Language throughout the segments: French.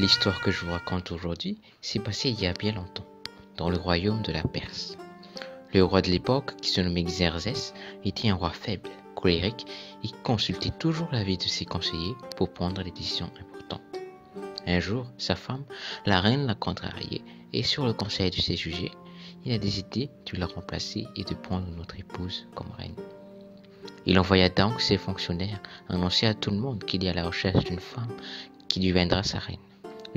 L'histoire que je vous raconte aujourd'hui s'est passée il y a bien longtemps, dans le royaume de la Perse. Le roi de l'époque, qui se nommait Xerxès, était un roi faible, colérique et qui consultait toujours l'avis de ses conseillers pour prendre des décisions importantes. Un jour, sa femme, la reine, l'a contrarié et sur le conseil de ses sujets, il a décidé de la remplacer et de prendre une autre épouse comme reine. Il envoya donc ses fonctionnaires annoncer à tout le monde qu'il est à la recherche d'une femme qui deviendra sa reine,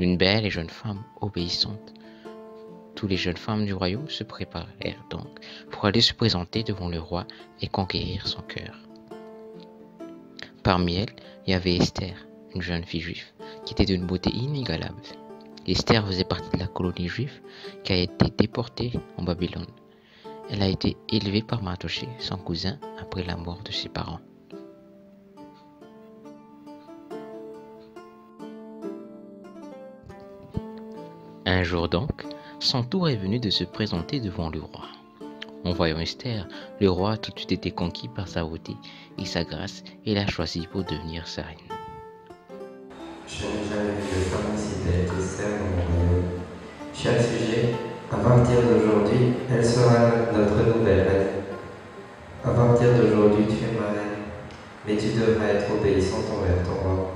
une belle et jeune femme obéissante. Toutes les jeunes femmes du royaume se préparèrent donc pour aller se présenter devant le roi et conquérir son cœur. Parmi elles, il y avait Esther, une jeune fille juive, qui était d'une beauté inégalable. Esther faisait partie de la colonie juive qui a été déportée en Babylone. Elle a été élevée par Mardochée, son cousin, après la mort de ses parents. Un jour donc, son tour est venu de se présenter devant le roi. En voyant Esther, le roi a tout de suite été conquis par sa beauté et sa grâce et l'a choisie pour devenir sa reine. Je n'ai jamais vu de femme aussi belle qu'Esther dans mon royaume. Cher sujet, à partir d'aujourd'hui, elle sera notre nouvelle reine. À partir d'aujourd'hui, tu es ma reine, mais tu devras être obéissante envers ton roi.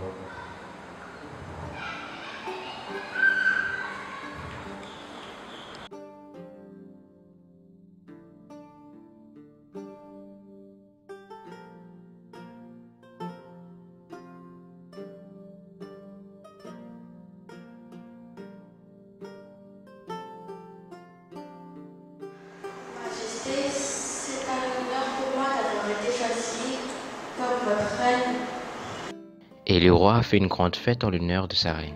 C'est un honneur pour moi d'avoir été choisie comme votre reine. Et le roi a fait une grande fête en l'honneur de sa reine.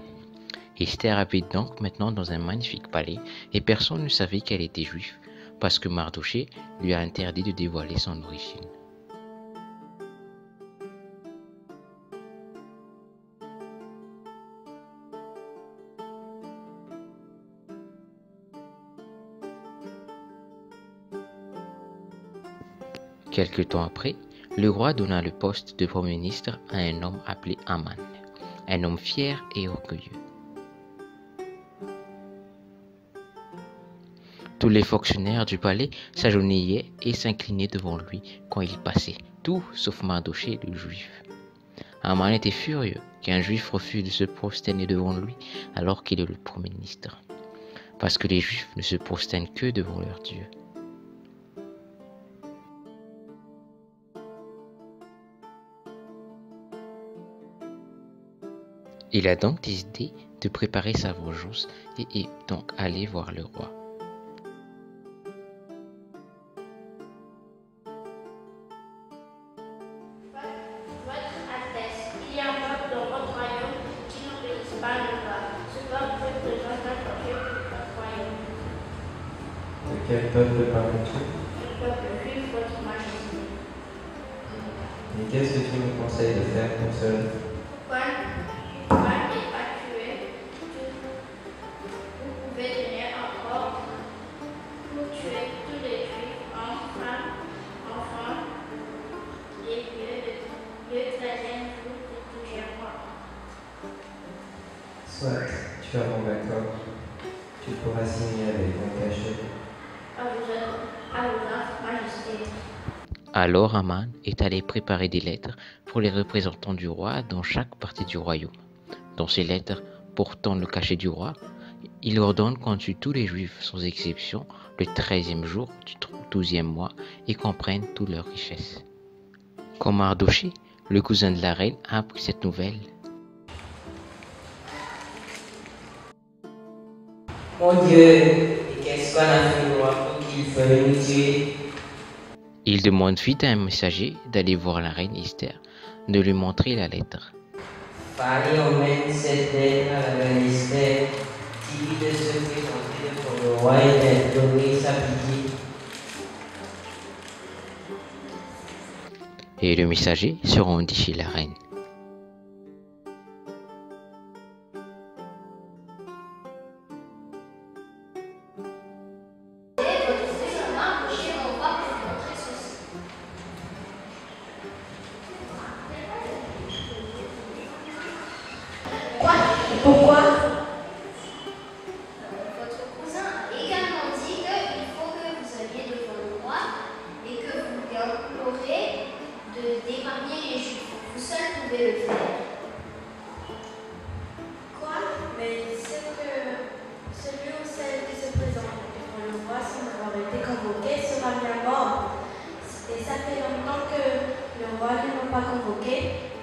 Esther habite donc maintenant dans un magnifique palais et personne ne savait qu'elle était juive parce que Mardochée lui a interdit de dévoiler son origine. Quelque temps après, le roi donna le poste de premier ministre à un homme appelé Haman, un homme fier et orgueilleux. Tous les fonctionnaires du palais s'agenouillaient et s'inclinaient devant lui quand il passait, tout sauf Mardochée le juif. Haman était furieux qu'un juif refuse de se prosterner devant lui alors qu'il est le premier ministre, parce que les juifs ne se prosternent que devant leur Dieu. Il a donc décidé de préparer sa vengeance et est donc allé voir le roi. Votre Altesse, il y a un peuple dans votre royaume qui n'obéit pas à la loi. Ce peuple représente un danger pour votre royaume. De quel peuple parles-tu? Le peuple juif, votre majesté. Et qu'est-ce que tu me conseilles de faire pour cela? Pourquoi n'est pas tué? Vous pouvez donner un ordre pour tuer tous les juifs, hommes, femmes, enfants, et le 13e jour de tout mois. Soit, tu as mon accord. Tu pourras signer avec mon cachet. À vos ordres, majesté. Alors Haman est allé préparer des lettres pour les représentants du roi dans chaque partie du royaume. Dans ces lettres, portant le cachet du roi, il ordonne qu'on tue tous les juifs sans exception le 13e jour du 12e mois et qu'on prenne toutes leurs richesses. Quand Mardochée, le cousin de la reine, a appris cette nouvelle, Mon Dieu, et qu'est-ce qu'on a fait moi pour qu'il veuille nous tuer? il demande vite à un messager d'aller voir la reine Esther, de lui montrer la lettre. Fallait emmène cette lettre à la reine Esther, dis-lui de se présenter devant le roi et d'implorer sa pitié. Et le messager se rendit chez la reine. Pourquoi les Juifs. Vous seul pouvez le faire. Quoi? Mais celui ou celle qui se présente devant le roi sans avoir été convoqué sera bien mort. Et ça fait longtemps que le roi ne m'a pas convoqué.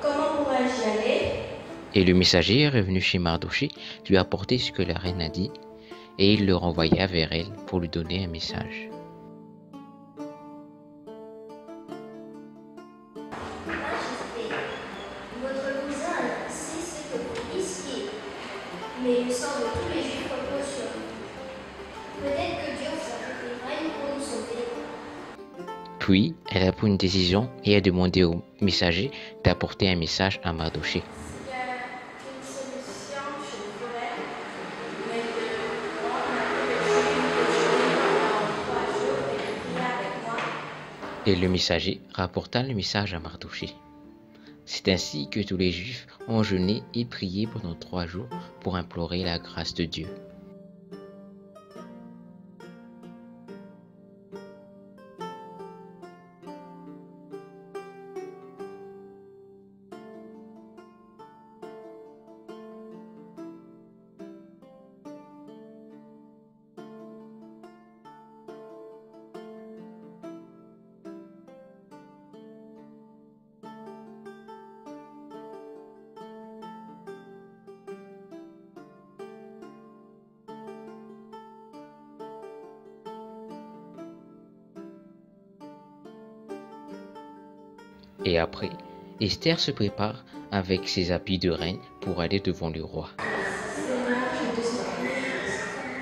Comment pourrais-je y aller? Et le messager est revenu chez Mardochée, lui apporter ce que la reine a dit, et il le renvoya vers elle pour lui donner un message. Majesté, votre cousin sait ce que vous risquez, mais le sang de tous les Juifs repose sur vous. Peut-être que Dieu vous sacrifiera pour nous sauver. Puis, elle a pris une décision et a demandé au messager d'apporter un message à Mardochée. S'il y a une solution, je le ferai. Mais de rendre un peu de Juifs pendant 3 jours et de prier avec moi. Et le messager rapporta le message à Mardochée. C'est ainsi que tous les Juifs ont jeûné et prié pendant 3 jours pour implorer la grâce de Dieu. Et après, Esther se prépare avec ses habits de reine pour aller devant le roi. Seigneur, je te supplie,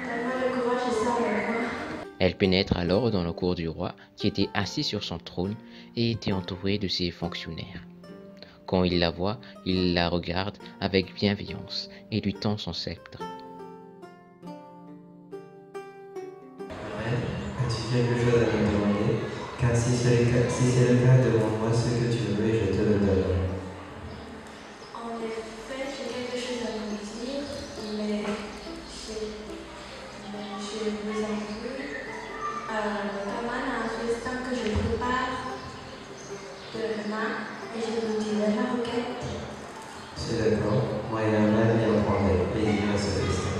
donne-moi le courage de ça avec moi. Elle pénètre alors dans le cour du roi qui était assis sur son trône et était entouré de ses fonctionnaires. Quand il la voit, il la regarde avec bienveillance et lui tend son sceptre. As-tu quelque chose à me demander? Car si c'est le cas, demande-moi ce que tu veux et je te le donnerai. En effet, j'ai quelque chose à vous dire, mais je vous en prie. Haman a un festin que je prépare demain et je vous dirai ma requête. C'est d'accord, moi et Haman y prendrai plaisir à ce festin.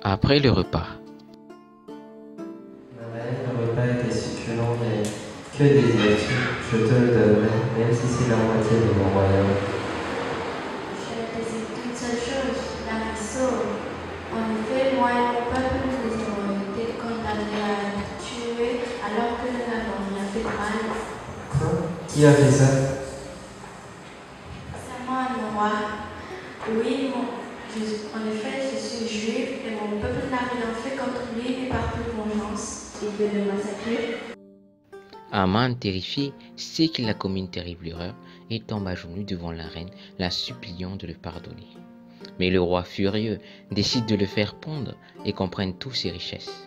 Après le repas, Ma reine, le repas était succulent, mais que désires-tu? Je te le donnerai, même si c'est la moitié de mon royaume. Je désire qu'une seule chose, la vie sauve. En effet, moi et mon peuple, nous avons été condamnés à être tués alors que nous n'avons rien fait de mal. Quoi? Qui a fait ça? C'est moi, le roi. Oui, en effet, je suis juif et mon peuple n'a rien fait contre lui, mais par toute vengeance, il veut le massacrer. Haman, terrifié, sait qu'il a commis une terrible erreur et tombe à genoux devant la reine, la suppliant de le pardonner. Mais le roi furieux décide de le faire pendre et qu'on prenne toutes ses richesses.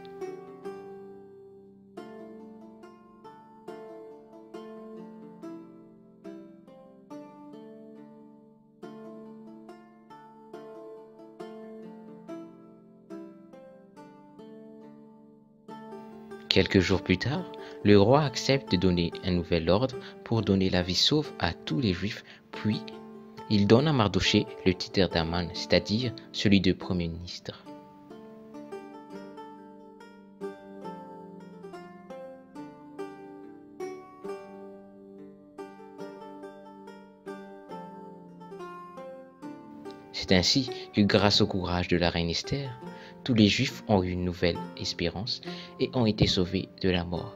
Quelques jours plus tard, le roi accepte de donner un nouvel ordre pour donner la vie sauve à tous les Juifs, puis il donne à Mardochée le titre d'Aman, c'est-à-dire celui de Premier ministre. C'est ainsi que grâce au courage de la reine Esther, tous les Juifs ont eu une nouvelle espérance et ont été sauvés de la mort.